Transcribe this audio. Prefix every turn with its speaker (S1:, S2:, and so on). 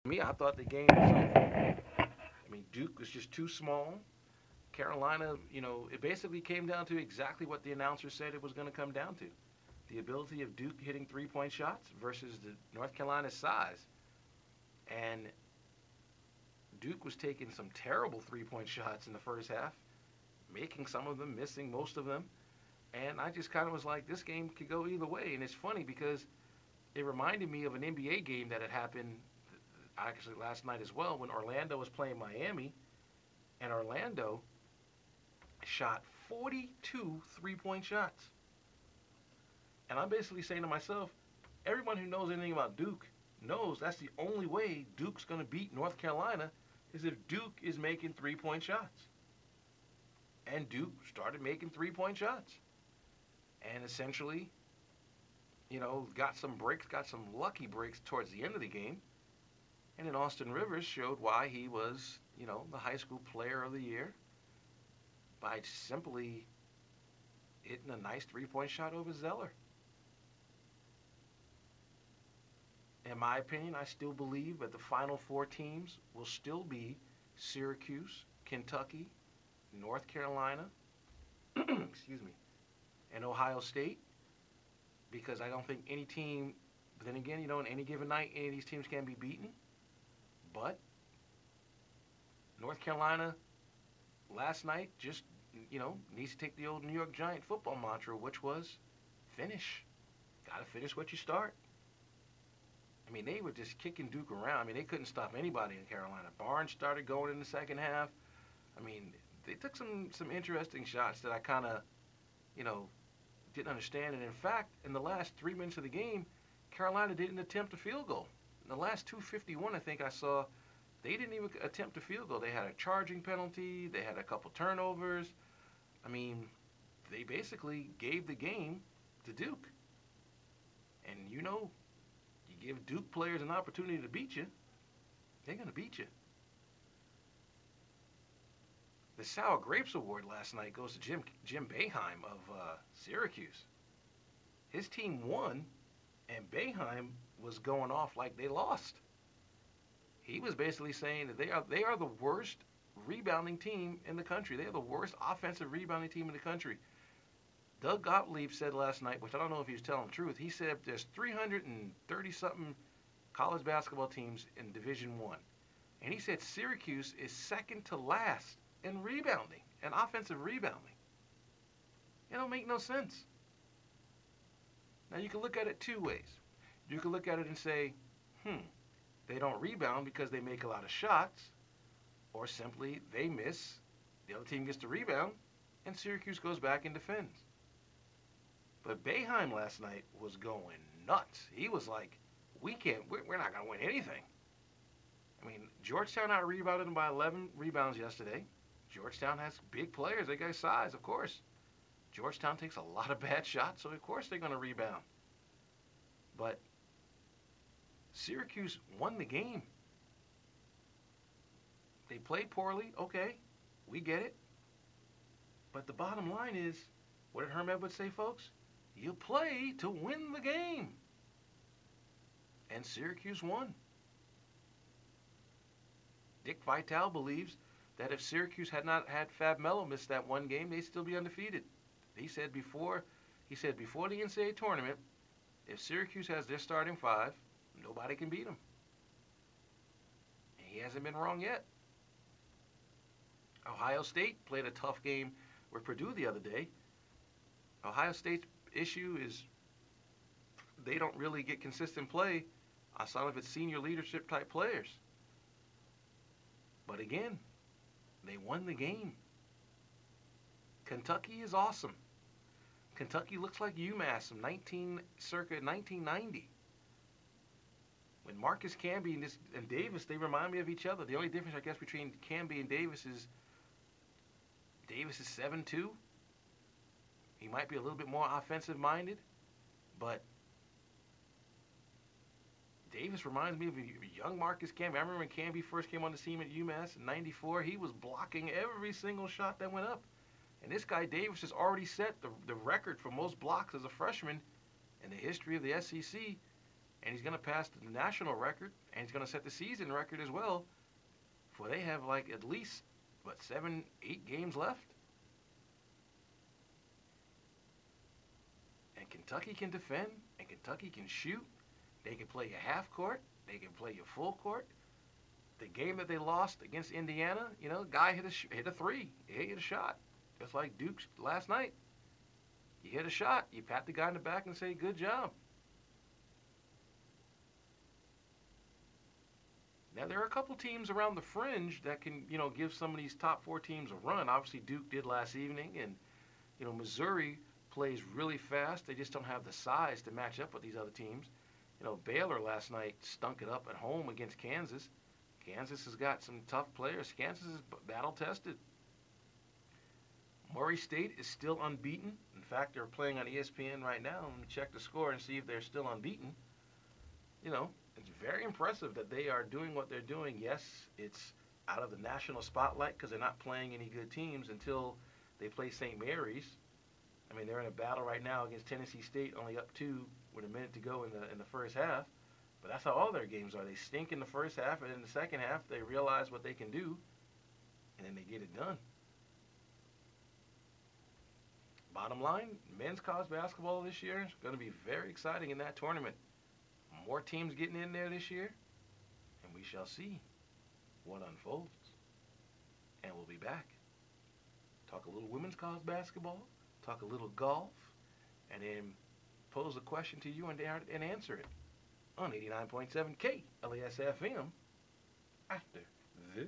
S1: Me, I thought the game was over. I mean, Duke was just too small. Carolina, it basically came down to exactly what the announcer said it was going to come down to. The ability of Duke hitting three-point shots versus the North Carolina size. And Duke was taking some terrible three-point shots in the first half, making some of them, missing most of them. And I just kind of was like, this game could go either way. And it's funny because it reminded me of an NBA game that had happened actually last night as well when Orlando was playing Miami. And Orlando shot 42 three-point shots. And I'm basically saying to myself, everyone who knows anything about Duke knows that's the only way Duke's going to beat North Carolina is if Duke is making three-point shots. And Duke started making three-point shots. And essentially, got some breaks, got some lucky breaks towards the end of the game. And then Austin Rivers showed why he was, the high school player of the year by simply hitting a nice three-point shot over Zeller. In my opinion, I still believe that the final four teams will still be Syracuse, Kentucky, North Carolina, excuse me, and Ohio State, because I don't think any team, but then again, in any given night, any of these teams can be beaten. But North Carolina last night just, needs to take the old New York Giant football mantra, which was finish. Got to finish what you start. I mean, they were just kicking Duke around. I mean, they couldn't stop anybody in Carolina. Barnes started going in the second half. I mean, they took some interesting shots that I kind of, didn't understand. And in fact, in the last 3 minutes of the game, Carolina didn't attempt a field goal. In the last 2:51, I think I saw, they didn't even attempt a field goal. They had a charging penalty. They had a couple turnovers. I mean, they basically gave the game to Duke. And you give Duke players an opportunity to beat you, they're going to beat you. The Sour Grapes Award last night goes to Jim Boeheim of Syracuse. His team won, and Boeheim was going off like they lost. He was basically saying that they are the worst rebounding team in the country. They are the worst offensive rebounding team in the country. Doug Gottlieb said last night, which I don't know if he was telling the truth, he said there's 330-something college basketball teams in Division One. And he said Syracuse is second to last in rebounding, in offensive rebounding. It don't make no sense. Now, you can look at it two ways. You can look at it and say, they don't rebound because they make a lot of shots, or simply they miss, the other team gets to rebound, and Syracuse goes back and defends. But Boeheim last night was going nuts. He was like, we're not going to win anything. I mean, Georgetown out-rebounded them by 11 rebounds yesterday. Georgetown has big players. They got size, of course. Georgetown takes a lot of bad shots, so of course they're going to rebound. But Syracuse won the game. They played poorly. Okay, we get it. But the bottom line is, what did Herm Edwards say, folks? You play to win the game. And Syracuse won. Dick Vitale believes that if Syracuse had not had Fab Melo miss that one game, they'd still be undefeated. He said before the NCAA tournament, if Syracuse has their starting five, nobody can beat them. And he hasn't been wrong yet. Ohio State played a tough game with Purdue the other day. Ohio State's issue is they don't really get consistent play on some of its senior leadership type players. But again, they won the game. Kentucky is awesome. Kentucky looks like UMass from circa 1990. When Marcus Camby and Davis, they remind me of each other. The only difference, I guess, between Camby and Davis is 7'2". He might be a little bit more offensive-minded, but Davis reminds me of a young Marcus Camby. I remember when Camby first came on the team at UMass in '94, he was blocking every single shot that went up. And this guy, Davis, has already set the record for most blocks as a freshman in the history of the SEC. and he's going to pass the national record, and he's going to set the season record as well. For they have like at least what 7, 8 games left, and Kentucky can defend, and Kentucky can shoot. They can play you half court. They can play you full court. The game that they lost against Indiana, you know, guy hit a three. He hit a shot, just like Duke's last night. You hit a shot, you pat the guy in the back and say, good job. Now, there are a couple teams around the fringe that can, you know, give some of these top 4 teams a run. Obviously, Duke did last evening, and, you know, Missouri plays really fast. They just don't have the size to match up with these other teams. You know, Baylor last night stunk it up at home against Kansas. Kansas has got some tough players. Kansas is battle-tested. Murray State is still unbeaten. In fact, they're playing on ESPN right now. Let me check the score and see if they're still unbeaten. You know, it's very impressive that they are doing what they're doing. Yes, it's out of the national spotlight because they're not playing any good teams until they play St. Mary's. I mean, they're in a battle right now against Tennessee State, only up 2 with a minute to go in the first half. But that's how all their games are. They stink in the first half, and in the second half, they realize what they can do, and then they get it done. Bottom line, men's college basketball this year is going to be very exciting in that tournament. More teams getting in there this year, and we shall see what unfolds. And we'll be back. Talk a little women's college basketball, talk a little golf, and then pose a question to you and answer it on 89.7 KLAS FM after this.